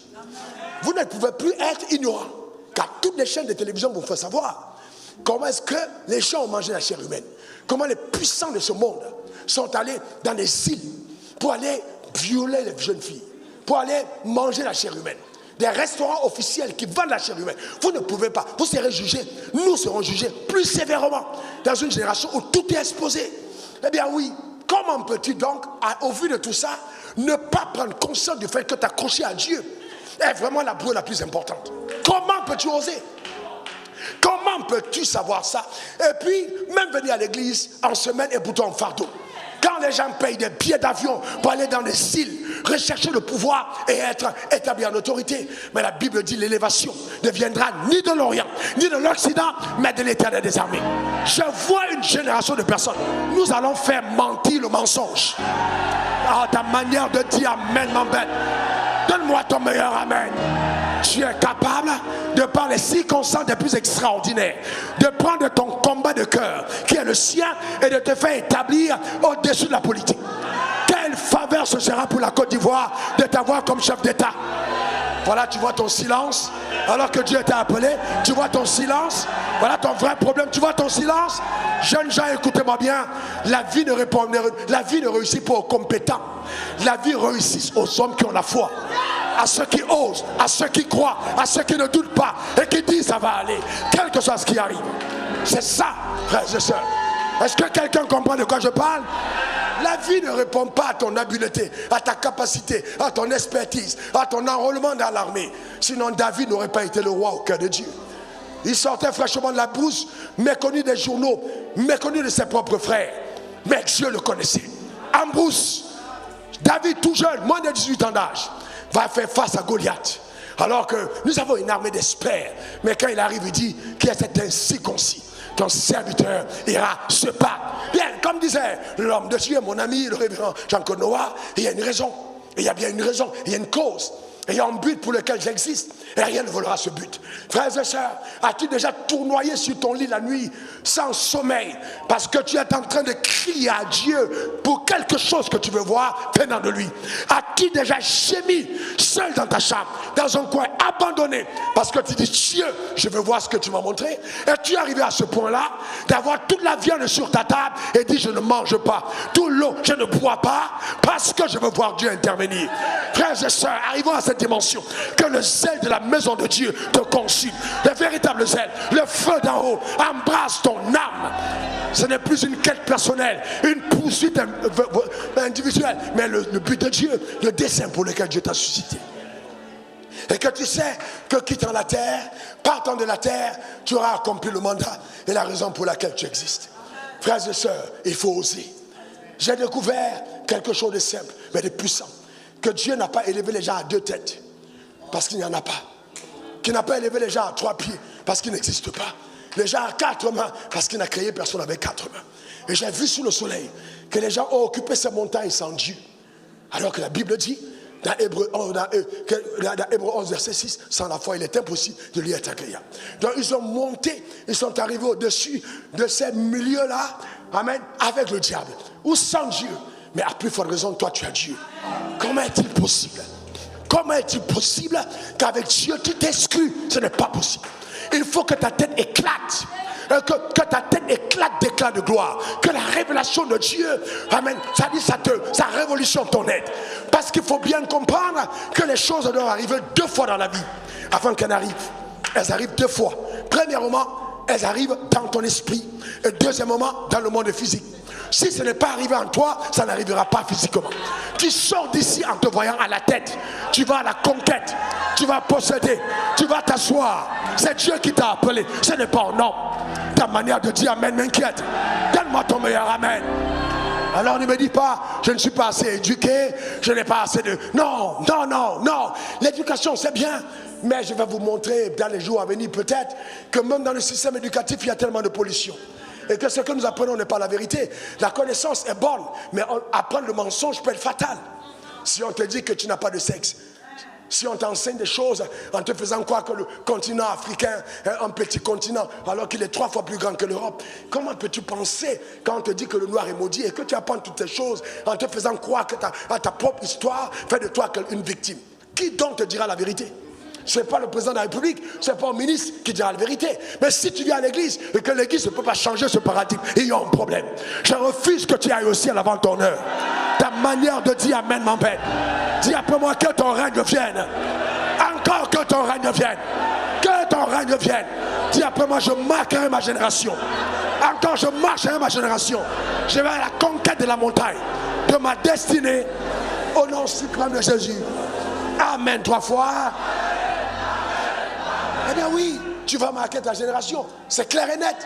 Vous ne pouvez plus être ignorant, car toutes les chaînes de télévision vous font savoir comment est-ce que les gens ont mangé la chair humaine. Comment les puissants de ce monde sont allés dans les îles pour aller violer les jeunes filles, pour aller manger la chair humaine. Des restaurants officiels qui vendent la chair humaine. Vous ne pouvez pas. Vous serez jugés. Nous serons jugés plus sévèrement dans une génération où tout est exposé. Eh bien oui, comment peux-tu donc, au vu de tout ça, ne pas prendre conscience du fait que t'accrocher à Dieu est vraiment la brûle la plus importante? Comment peux-tu oser? Comment peux-tu savoir ça? Et puis, même venir à l'église en semaine et bouton en fardeau. Quand les gens payent des billets d'avion pour aller dans les îles, rechercher le pouvoir et être établis en autorité. Mais la Bible dit l'élévation ne viendra ni de l'Orient, ni de l'Occident, mais de l'Éternel des armées. Je vois une génération de personnes. Nous allons faire mentir le mensonge. Ah, ta manière de dire Amen m'embête. Donne-moi ton meilleur Amen. Tu es capable, de par les circonstances les plus extraordinaires, de prendre ton combat de cœur, qui est le sien, et de te faire établir au-dessus de la politique. Quelle faveur ce sera pour la Côte d'Ivoire de t'avoir comme chef d'État. Voilà, tu vois ton silence, alors que Dieu t'a appelé, tu vois ton silence, voilà ton vrai problème, tu vois ton silence. Jeunes gens, écoutez-moi bien, la vie ne réussit pas aux compétents, la vie réussit aux hommes qui ont la foi, à ceux qui osent, à ceux qui croient, à ceux qui ne doutent pas et qui disent ça va aller, quel que soit ce qui arrive. C'est ça, frères et sœurs. Est-ce que quelqu'un comprend de quoi je parle? La vie ne répond pas à ton habileté, à ta capacité, à ton expertise, à ton enrôlement dans l'armée. Sinon David n'aurait pas été le roi au cœur de Dieu. Il sortait fraîchement de la brousse, méconnu des journaux, méconnu de ses propres frères. Mais Dieu le connaissait. En brousse, David tout jeune, moins de 18 ans d'âge, va faire face à Goliath. Alors que nous avons une armée d'experts. Mais quand il arrive, il dit qu'il y a cet incirconcis. Ton serviteur ira se battre. Bien, comme disait l'homme de Dieu, mon ami, le révérend Jean-Claude Noah, il y a une raison. Il y a bien une raison, il y a une cause. Et il y a un but pour lequel j'existe. Et rien ne volera ce but. Frères et sœurs, as-tu déjà tournoyé sur ton lit la nuit sans sommeil parce que tu es en train de crier à Dieu pour quelque chose que tu veux voir venant de lui? As-tu déjà gémi seul dans ta chambre, dans un coin abandonné parce que tu dis Dieu, je veux voir ce que tu m'as montré? Et tu es arrivé à ce point-là d'avoir toute la viande sur ta table et dit je ne mange pas, toute l'eau je ne bois pas parce que je veux voir Dieu intervenir. Frères et sœurs, arrivons à cette dimension que le zèle de la maison de Dieu te consume, le véritable zèle, le feu d'en haut embrasse ton âme. Ce n'est plus une quête personnelle, une poursuite individuelle, mais le but de Dieu, le dessein pour lequel Dieu t'a suscité. Et que tu sais que quittant la terre, partant de la terre, tu auras accompli le mandat et la raison pour laquelle tu existes. Frères et sœurs, il faut oser. J'ai découvert quelque chose de simple mais de puissant, que Dieu n'a pas élevé les gens à 2 têtes parce qu'il n'y en a pas, qu'il n'a pas élevé les gens à 3 pieds parce qu'il n'existe pas, les gens à 4 mains parce qu'il n'a créé personne avec 4 mains. Et j'ai vu sous le soleil que les gens ont occupé ces montagnes sans Dieu, alors que la Bible dit dans Hébreux 11 verset 6, sans la foi il est impossible de lui être agréable. Donc ils ont monté, ils sont arrivés au-dessus de ces milieux-là, amen, avec le diable ou sans Dieu. Mais à plus forte raison, toi tu as Dieu. Comment est-il possible? Comment est-il possible qu'avec Dieu tu t'exclus? Ce n'est pas possible. Il faut que ta tête éclate. Que ta tête éclate d'éclat de gloire. Que la révélation de Dieu, amen, ça révolutionne ton être. Parce qu'il faut bien comprendre que les choses doivent arriver 2 fois dans la vie avant qu'elles arrivent. Elles arrivent 2 fois. Premièrement, elles arrivent dans ton esprit. Et deuxièmement, dans le monde physique. Si ce n'est pas arrivé en toi, ça n'arrivera pas physiquement. Tu sors d'ici en te voyant à la tête. Tu vas à la conquête. Tu vas posséder. Tu vas t'asseoir. C'est Dieu qui t'a appelé. Ce n'est pas un homme. Ta manière de dire amen m'inquiète. Donne-moi ton meilleur amen. Alors ne me dis pas, je ne suis pas assez éduqué, je n'ai pas assez de... Non. L'éducation c'est bien. Mais je vais vous montrer dans les jours à venir peut-être que même dans le système éducatif, il y a tellement de pollution. Et que ce que nous apprenons n'est pas la vérité. La connaissance est bonne, mais apprendre le mensonge peut être fatal. Si on te dit que tu n'as pas de sexe, si on t'enseigne des choses en te faisant croire que le continent africain est un petit continent alors qu'il est 3 fois plus grand que l'Europe, comment peux-tu penser quand on te dit que le noir est maudit et que tu apprends toutes ces choses en te faisant croire que ta propre histoire fait de toi une victime? Qui donc te dira la vérité? Ce n'est pas le président de la République, ce n'est pas un ministre qui dira la vérité. Mais si tu viens à l'église et que l'église ne peut pas changer ce paradigme, il y a un problème. Je refuse que tu ailles au ciel avant ton heure. Ta manière de dire amen m'embête. Dis après moi que ton règne vienne. Encore que ton règne vienne. Que ton règne vienne. Dis après moi, je marquerai ma génération. Encore je marcherai ma génération. Je vais à la conquête de la montagne, de ma destinée, au nom suprême de Jésus. Amen 3 fois. Eh bien oui, tu vas marquer ta génération. C'est clair et net.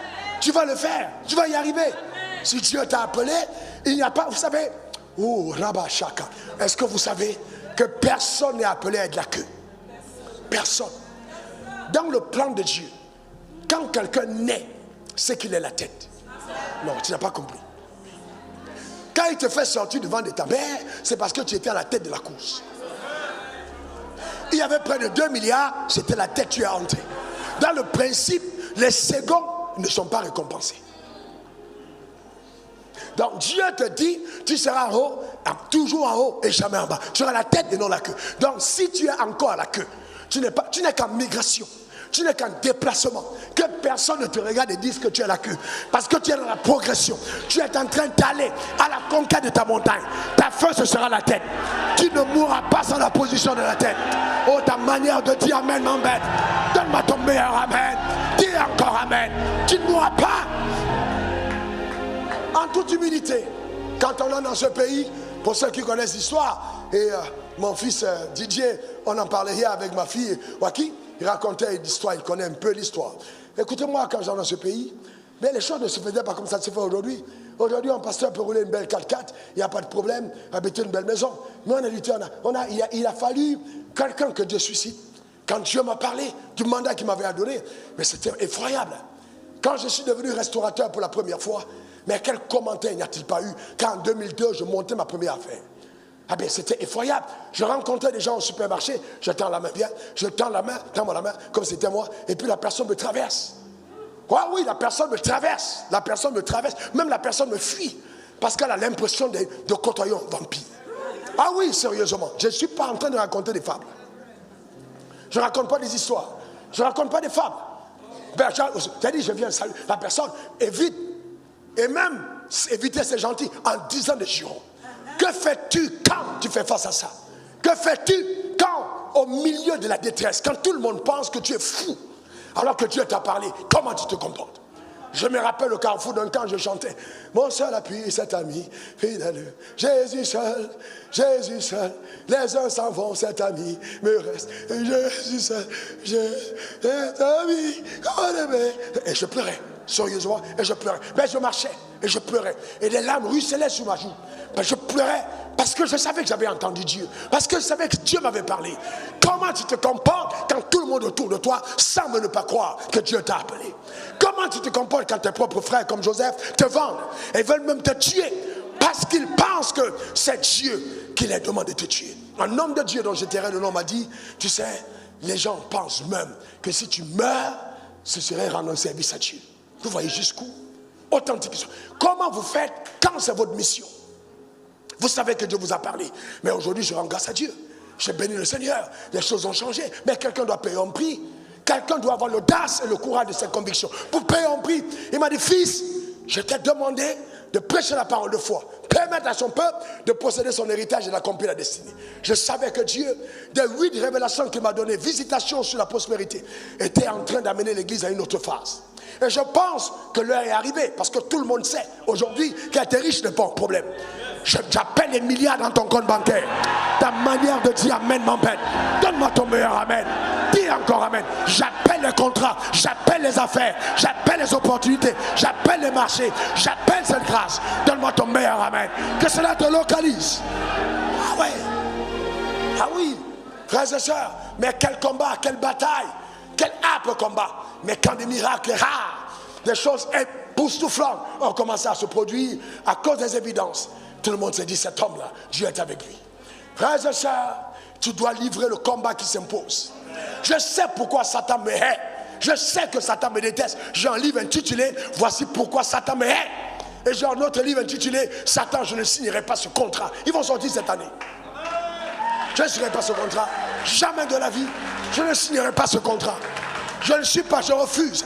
Tu vas le faire. Tu vas y arriver. Si Dieu t'a appelé, il n'y a pas, vous savez, Rabba Shaka. Est-ce que vous savez que personne n'est appelé à être la queue? Personne. Dans le plan de Dieu, quand quelqu'un naît, c'est qu'il est la tête. Non, tu n'as pas compris. Quand il te fait sortir devant de ta mère, c'est parce que tu étais à la tête de la course. Il y avait près de 2 milliards, c'était la tête, tu es entré. Dans le principe, les seconds ne sont pas récompensés. Donc Dieu te dit, tu seras en haut, toujours en haut et jamais en bas. Tu seras la tête et non la queue. Donc si tu es encore à la queue, tu n'es qu'en migration. Tu n'es qu'en déplacement. Que personne ne te regarde et dise que tu es la queue. Parce que tu es dans la progression. Tu es en train d'aller à la conquête de ta montagne. Ta fin, ce sera la tête. Tu ne mourras pas sans la position de la tête. Oh, ta manière de dire amen m'embête. Donne-moi ton meilleur amen. Dis encore amen. Tu ne mourras pas. En toute humilité, quand on est dans ce pays, pour ceux qui connaissent l'histoire, et mon fils Didier, on en parlait hier avec ma fille Waki, il racontait une histoire, il connaît un peu l'histoire. Écoutez-moi, quand j'en dans ce pays, Mais les choses ne se faisaient pas comme ça se fait aujourd'hui. Aujourd'hui, un pasteur peut rouler une belle 4x4, il n'y a pas de problème, habiter une belle maison. Mais on a lutté, il a fallu quelqu'un que Dieu suscite. Quand Dieu m'a parlé du mandat qu'il m'avait donné, mais c'était effroyable. Quand je suis devenu restaurateur pour la première fois, mais quel commentaire n'y a-t-il pas eu quand en 2002, je montais ma première affaire? Ah bien, c'était effroyable. Je rencontrais des gens au supermarché, je tends la main, viens, je tends la main, tends-moi la main, comme c'était moi, et puis la personne me traverse. Ah oui, la personne me traverse, même la personne me fuit, parce qu'elle a l'impression de côtoyer un vampire. Ah oui, sérieusement, je ne suis pas en train de raconter des fables. Je ne raconte pas des histoires, je ne raconte pas des fables. Ben, j'ai dit, je viens saluer, la personne évite, et même éviter c'est gentil, en disant des jurons. Que fais-tu quand tu fais face à ça? Que fais-tu quand, au milieu de la détresse, quand tout le monde pense que tu es fou, alors que Dieu t'a parlé, comment tu te comportes? Je me rappelle au carrefour d'un camp, je chantais. Mon seul appui, cet ami, fidèle. Jésus seul, les uns s'en vont, cet ami me reste. Jésus seul, cet ami, et je pleurais, sérieusement, et je pleurais. Mais je marchais, et je pleurais. Et les larmes ruisselaient sur ma joue. Mais je pleurais parce que je savais que j'avais entendu Dieu. Parce que je savais que Dieu m'avait parlé. Comment tu te comportes quand tout le monde autour de toi semble ne pas croire que Dieu t'a appelé? Comment tu te comportes quand tes propres frères comme Joseph te vendent et veulent même te tuer parce qu'ils pensent que c'est Dieu qui les demande de te tuer? Un homme de Dieu dont je tairai le nom m'a dit, tu sais, les gens pensent même que si tu meurs, ce serait rendre un service à Dieu. Vous voyez jusqu'où? Authentique. Comment vous faites quand c'est votre mission? Vous savez que Dieu vous a parlé. Mais aujourd'hui, je rends grâce à Dieu. J'ai béni le Seigneur. Les choses ont changé. Mais quelqu'un doit payer un prix. Quelqu'un doit avoir l'audace et le courage de ses convictions pour payer un prix. Il m'a dit, fils, je t'ai demandé de prêcher la parole de foi. Permettre à son peuple de posséder son héritage et d'accomplir la destinée. Je savais que Dieu, des 8 révélations qu'il m'a données, visitation sur la prospérité, était en train d'amener l'Église à une autre phase. Et je pense que l'heure est arrivée, parce que tout le monde sait aujourd'hui qu'être riche n'est pas un problème. J'appelle les milliards dans ton compte bancaire. Ta manière de dire amen m'embête. Donne-moi ton meilleur amen. Dis encore amen. J'appelle les contrats, j'appelle les affaires, j'appelle les opportunités, j'appelle les marchés, j'appelle cette grâce. Donne-moi ton meilleur amen. Que cela te localise. Ah ouais. Ah oui. Frères et sœurs, mais quel combat, quelle bataille, quel âpre combat. Mais quand des miracles rares, des choses époustouflantes ont commencé à se produire à cause des évidences, tout le monde s'est dit, cet homme-là, Dieu est avec lui. Frères et sœurs, tu dois livrer le combat qui s'impose. Je sais pourquoi Satan me hait. Je sais que Satan me déteste. J'ai un livre intitulé « Voici pourquoi Satan me hait ». Et j'ai un autre livre intitulé « Satan, je ne signerai pas ce contrat ». Ils vont sortir cette année. Je ne signerai pas ce contrat. Jamais de la vie. Je ne signerai pas ce contrat. Je ne suis pas, je refuse.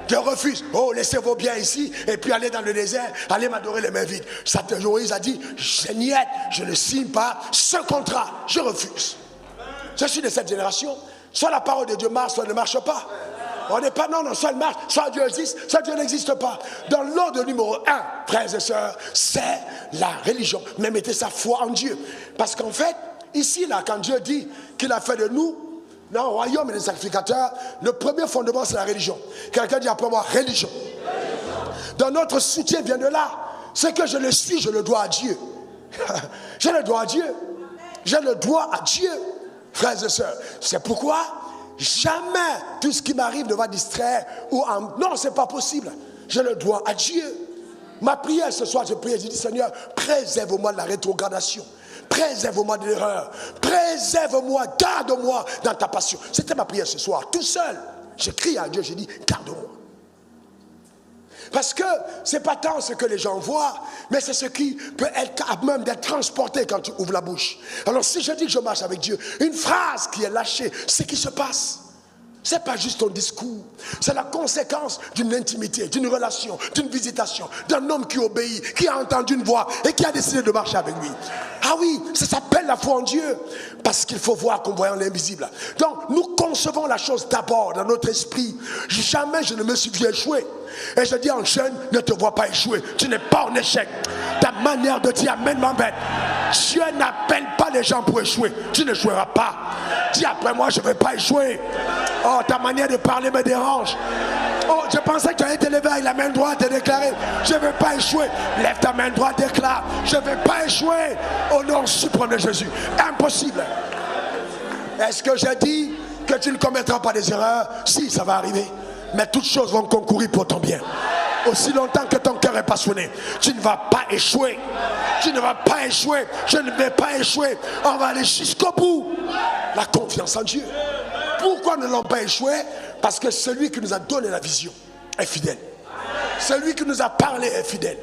Je refuse. Oh, laissez vos biens ici et puis allez dans le désert, allez m'adorer les mains vides. Moïse a dit, je ne signe pas ce contrat. Je refuse. Je suis de cette génération. Soit la parole de Dieu marche, soit elle ne marche pas. On n'est pas, non, soit elle marche, soit Dieu existe, soit Dieu n'existe pas. Dans l'ordre numéro 1, frères et sœurs, c'est la religion. Mais mettez sa foi en Dieu. Parce qu'en fait, ici, là, quand Dieu dit qu'il a fait de nous, dans le royaume et des sacrificateurs, le premier fondement c'est la religion. Quelqu'un dit après moi, religion. Dans notre soutien vient de là. Ce que je le suis, je le dois à Dieu. Je le dois à Dieu. Je le dois à Dieu, frères et sœurs. C'est pourquoi jamais tout ce qui m'arrive ne va distraire ou non, c'est pas possible. Je le dois à Dieu. Ma prière ce soir, je prie, je dis Seigneur, préserve-moi de la rétrogradation. Préserve-moi de l'erreur. Préserve-moi, garde-moi dans ta passion. C'était ma prière ce soir, tout seul. J'ai crié à Dieu, j'ai dit, garde-moi. Parce que ce n'est pas tant ce que les gens voient, mais c'est ce qui peut être capable même d'être transporté quand tu ouvres la bouche. Alors si je dis que je marche avec Dieu, une phrase qui est lâchée, c'est ce qui se passe. Ce n'est pas juste un discours, c'est la conséquence d'une intimité, d'une relation, d'une visitation, d'un homme qui obéit, qui a entendu une voix et qui a décidé de marcher avec lui. Ah oui, ça s'appelle la foi en Dieu, parce qu'il faut voir comme voyant l'invisible. Donc nous concevons la chose d'abord dans notre esprit. Jamais je ne me suis vu échouer. Et je dis en jeune, ne te vois pas échouer. Tu n'es pas en échec. Ta manière de dire amen m'embête. Dieu n'appelle pas les gens pour échouer. Tu n'échoueras pas. Dis après moi, je ne vais pas échouer. Oh, ta manière de parler me dérange. Oh, je pensais que tu allais te lever avec la main droite et déclarer, je ne vais pas échouer. Lève ta main droite, déclare, je ne vais pas échouer au nom suprême de Jésus. Impossible. Est-ce que j'ai dit que tu ne commettras pas des erreurs? Si, ça va arriver. Mais toutes choses vont concourir pour ton bien. Aussi longtemps que ton cœur est passionné, tu ne vas pas échouer. Tu ne vas pas échouer. Je ne vais pas échouer. On va aller jusqu'au bout. La confiance en Dieu. Pourquoi ne l'ont pas échoué? Parce que celui qui nous a donné la vision est fidèle. Celui qui nous a parlé est fidèle.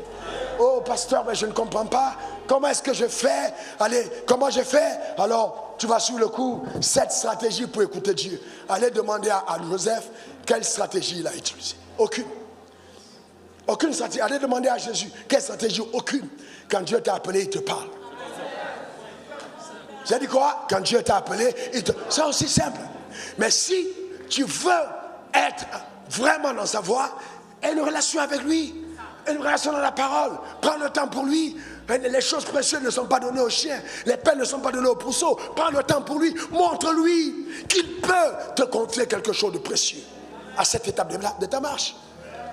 Oh pasteur, mais je ne comprends pas. Comment est-ce que je fais? Allez, comment je fais? Alors, tu vas sur le coup. 7 stratégies pour écouter Dieu. Allez demander à Joseph quelle stratégie il a utilisée. Aucune. Aucune stratégie. Allez demander à Jésus quelle stratégie? Aucune. Quand Dieu t'a appelé, il te parle. J'ai dit quoi? Quand Dieu t'a appelé, c'est aussi simple. Mais si tu veux être vraiment dans sa voie, aie une relation avec lui, une relation dans la parole, prends le temps pour lui. Les choses précieuses ne sont pas données aux chiens, les peines ne sont pas données aux pourceaux. Prends le temps pour lui, montre-lui qu'il peut te confier quelque chose de précieux à cette étape de ta marche.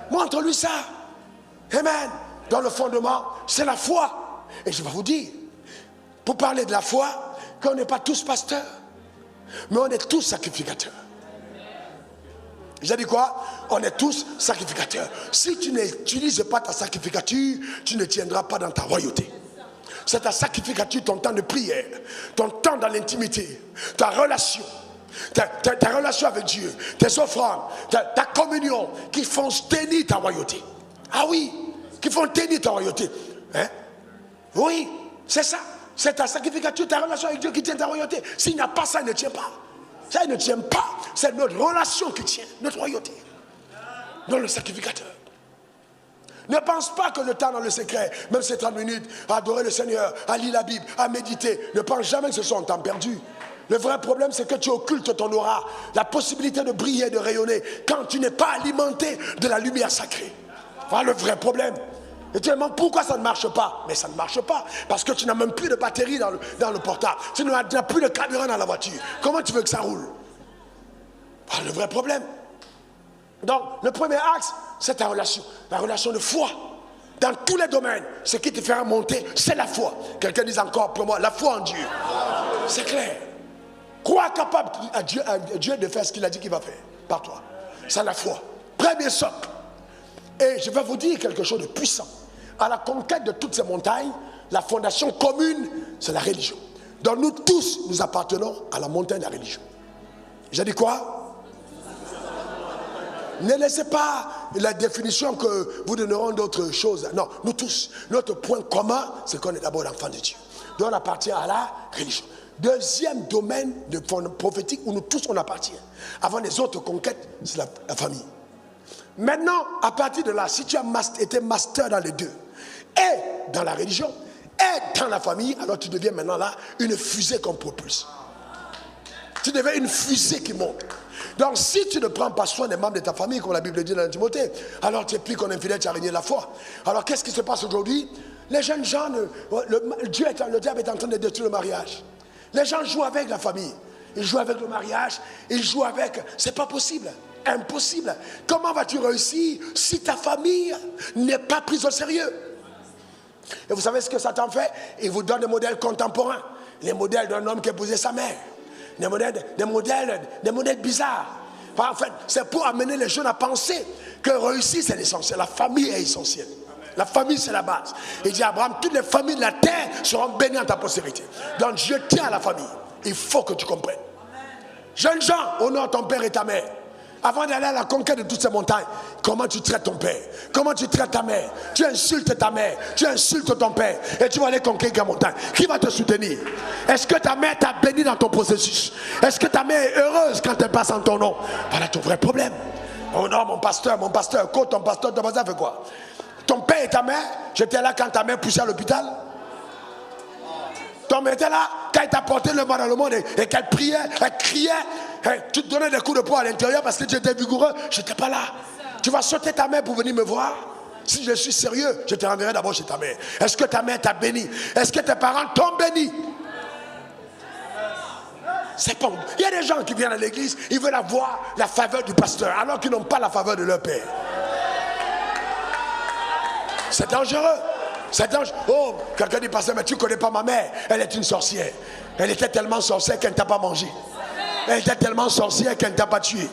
Montre-lui ça. Amen. Dans le fondement, c'est la foi. Et je vais vous dire, pour parler de la foi, qu'on n'est pas tous pasteurs, mais on est tous sacrificateurs. J'ai dit quoi? On est tous sacrificateurs. Si tu n'utilises pas ta sacrificature, tu ne tiendras pas dans ta royauté. C'est ta sacrificature, ton temps de prière, ton temps dans l'intimité, ta relation, ta relation avec Dieu, tes offrandes, ta communion qui font tenir ta royauté. Ah oui, qui font tenir ta royauté. Hein? Oui, c'est ça. C'est ta sacrificature, ta relation avec Dieu qui tient ta royauté. S'il n'y a pas ça, il ne tient pas. Ça, il ne tient pas. C'est notre relation qui tient, notre royauté. Non, le sacrificateur. Ne pense pas que le temps dans le secret, même ces 30 minutes, à adorer le Seigneur, à lire la Bible, à méditer, ne pense jamais que ce soit un temps perdu. Le vrai problème, c'est que tu occultes ton aura, la possibilité de briller, de rayonner, quand tu n'es pas alimenté de la lumière sacrée. Voilà le vrai problème. Et tu te demandes pourquoi ça ne marche pas. Mais ça ne marche pas. Parce que tu n'as même plus de batterie dans le portable. Tu n'as plus de carburant dans la voiture. Comment tu veux que ça roule? Voilà le vrai problème. Donc, le premier axe, c'est ta relation. La relation de foi. Dans tous les domaines, ce qui te fera monter, c'est la foi. Quelqu'un dit encore pour moi, la foi en Dieu. C'est clair. Crois capable à Dieu de faire ce qu'il a dit qu'il va faire par toi. C'est la foi. Premier socle. Et je vais vous dire quelque chose de puissant. À la conquête de toutes ces montagnes, la fondation commune, c'est la religion. Donc nous tous, nous appartenons à la montagne de la religion. J'ai dit quoi? Ne laissez pas la définition que vous donneront d'autres choses. Non, nous tous, notre point commun, c'est qu'on est d'abord l'enfant de Dieu. Donc on appartient à la religion. Deuxième domaine de prophétique où nous tous on appartient. Avant les autres conquêtes, c'est la famille. Maintenant, à partir de là, si tu as été master dans les deux, et dans la religion, et dans la famille, alors tu deviens maintenant là une fusée qu'on propulse. Tu deviens une fusée qui monte. Donc si tu ne prends pas soin des membres de ta famille, comme la Bible dit dans Timothée, alors tu es plus qu'un infidèle, tu as régné la foi. Alors qu'est-ce qui se passe aujourd'hui? Les jeunes gens, le diable est en train de détruire le mariage. Les gens jouent avec la famille. Ils jouent avec le mariage, ils jouent avec... C'est pas possible. Impossible. Comment vas-tu réussir si ta famille n'est pas prise au sérieux? Et vous savez ce que Satan fait? Il vous donne des modèles contemporains. Les modèles d'un homme qui a épousé sa mère. Des modèles bizarres. En fait, c'est pour amener les jeunes à penser que réussir c'est l'essentiel. La famille est essentielle. La famille c'est la base. Il dit à Abraham, toutes les familles de la terre seront bénies en ta postérité. Donc je tiens à la famille. Il faut que tu comprennes. Jeunes gens, honore ton père et ta mère. Avant d'aller à la conquête de toutes ces montagnes, comment tu traites ton père? Comment tu traites ta mère? Tu insultes ta mère, tu insultes ton père, et tu vas aller conquérir la montagne. Qui va te soutenir? Est-ce que ta mère t'a béni dans ton processus? Est-ce que ta mère est heureuse quand elle passe en ton nom? Voilà ton vrai problème. Oh non, mon pasteur, écoute, ton pasteur fait quoi? Ton père et ta mère, j'étais là quand ta mère poussait à l'hôpital. Ton mère était là quand elle t'a porté le mal dans le monde et qu'elle priait, elle criait. Hey, tu te donnais des coups de poing à l'intérieur parce que tu étais vigoureux. Je n'étais pas là. Tu vas sauter ta mère pour venir me voir. Si je suis sérieux, je te renverrai d'abord chez ta mère. Est-ce que ta mère t'a béni? Est-ce que tes parents t'ont béni? C'est pas... Il y a des gens qui viennent à l'église, ils veulent avoir la faveur du pasteur, alors qu'ils n'ont pas la faveur de leur père. C'est dangereux. C'est dangereux. Oh, quelqu'un dit, pasteur, mais tu ne connais pas ma mère. Elle est une sorcière. Elle était tellement sorcière qu'elle ne t'a pas mangé. Elle était tellement sorcière qu'elle ne t'a pas tué.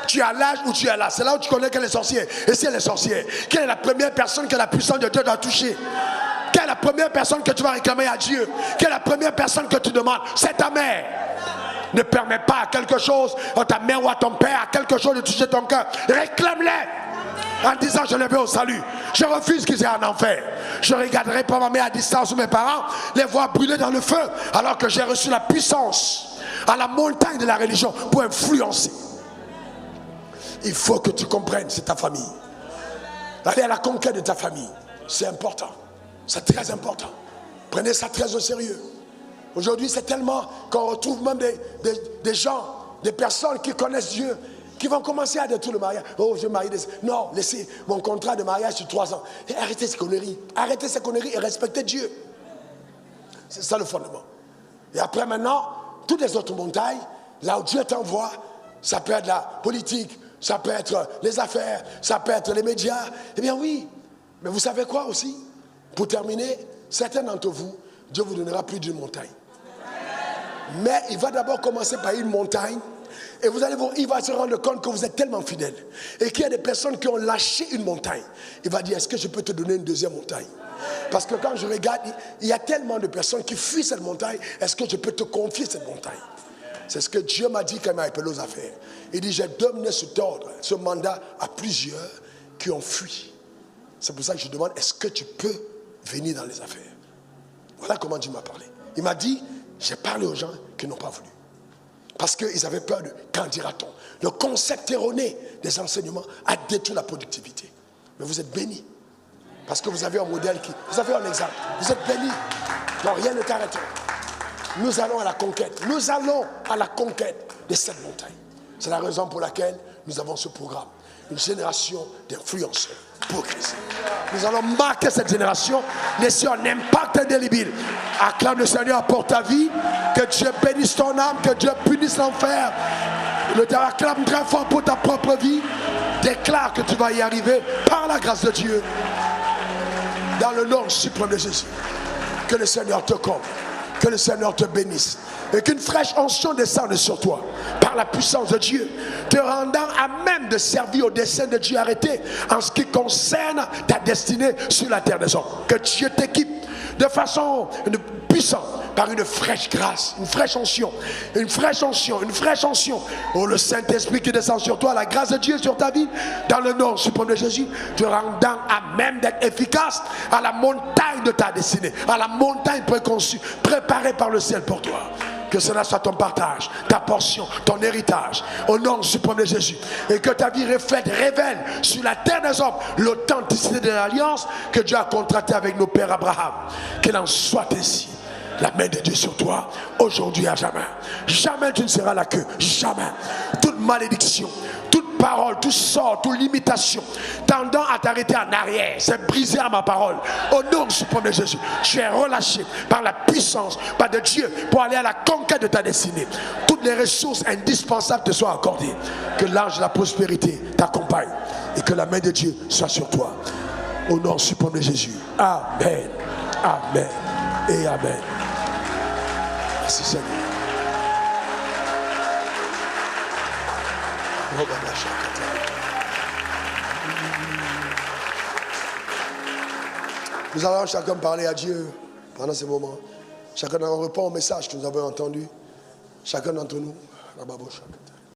Tu es à l'âge où tu es là. C'est là où tu connais qu'elle est sorcière. Et si elle est sorcière, quelle est la première personne que la puissance de Dieu doit toucher? Quelle est la première personne que tu vas réclamer à Dieu? Quelle est la première personne que tu demandes? C'est ta mère. Ne permets pas à quelque chose, à ta mère ou à ton père, à quelque chose de toucher ton cœur. Réclame-les en disant, je les veux au salut. Je refuse qu'ils aient un enfer. Je ne regarderai pas ma mère à distance ou mes parents les voir brûler dans le feu, alors que j'ai reçu la puissance à la montagne de la religion pour influencer. Il faut que tu comprennes, c'est ta famille. Aller à la conquête de ta famille, c'est important. C'est très important. Prenez ça très au sérieux. Aujourd'hui, c'est tellement qu'on retrouve même des gens, des personnes qui connaissent Dieu, qui vont commencer à détruire le mariage. Oh, je marie des... Non, laissez mon contrat de mariage sur 3 ans. Et arrêtez ces conneries. Arrêtez ces conneries et respectez Dieu. C'est ça le fondement. Et après maintenant, toutes les autres montagnes, là où Dieu t'envoie, ça peut être la politique, ça peut être les affaires, ça peut être les médias. Eh bien oui, mais vous savez quoi aussi? Pour terminer, certains d'entre vous, Dieu vous donnera plus d'une montagne. Mais il va d'abord commencer par une montagne. Et vous allez voir, il va se rendre compte que vous êtes tellement fidèle. Et qu'il y a des personnes qui ont lâché une montagne. Il va dire, est-ce que je peux te donner une deuxième montagne? Parce que quand je regarde, il y a tellement de personnes qui fuient cette montagne. Est-ce que je peux te confier cette montagne? C'est ce que Dieu m'a dit quand il m'a appelé aux affaires. Il dit, j'ai donné cet ordre, ce mandat à plusieurs qui ont fui. C'est pour ça que je demande, est-ce que tu peux venir dans les affaires? Voilà comment Dieu m'a parlé. Il m'a dit, j'ai parlé aux gens qui n'ont pas voulu. Parce qu'ils avaient peur de qu'en dira-t-on. Le concept erroné des enseignements a détruit la productivité. Mais vous êtes bénis. Parce que vous avez un modèle qui... Vous avez un exemple. Vous êtes bénis. Non, rien ne t'arrêtera. Nous allons à la conquête. Nous allons à la conquête de cette montagne. C'est la raison pour laquelle nous avons ce programme. Une génération d'influenceurs pour Christ. Nous allons marquer cette génération, laisser un impact indélébile. Acclame le Seigneur pour ta vie. Que Dieu bénisse ton âme, que Dieu punisse l'enfer. Acclame très fort pour ta propre vie. Déclare que tu vas y arriver par la grâce de Dieu. Dans le nom suprême de Jésus. Que le Seigneur te comble. Que le Seigneur te bénisse. Et qu'une fraîche onction descende sur toi par la puissance de Dieu, te rendant à même de servir au dessein de Dieu arrêté en ce qui concerne ta destinée sur la terre des hommes. Que Dieu t'équipe de façon puissante par une fraîche grâce, une fraîche onction, une fraîche onction, une fraîche onction. Oh, le Saint-Esprit qui descend sur toi, la grâce de Dieu sur ta vie, dans le nom suprême de Jésus, te rendant à même d'être efficace à la montagne de ta destinée, à la montagne préconçue, préparée par le ciel pour toi. Que cela soit ton partage, ta portion, ton héritage, au nom suprême de Jésus. Et que ta vie révèle sur la terre des hommes l'authenticité de l'alliance que Dieu a contractée avec nos pères Abraham. Qu'il en soit ainsi. La main de Dieu sur toi, aujourd'hui à jamais. Jamais tu ne seras la queue. Jamais. Toute malédiction, toute parole, tout sort, toute limitation tendant à t'arrêter en arrière, c'est brisé à ma parole. Au nom suprême de Jésus, tu es relâché par la puissance, par de Dieu, pour aller à la conquête de ta destinée. Toutes les ressources indispensables te soient accordées. Que l'ange de la prospérité t'accompagne et que la main de Dieu soit sur toi. Au nom suprême de Jésus. Amen. Amen. Et amen. Merci Seigneur. Nous allons chacun parler à Dieu pendant ce moment. Chacun répond au message que nous avons entendu. Chacun d'entre nous.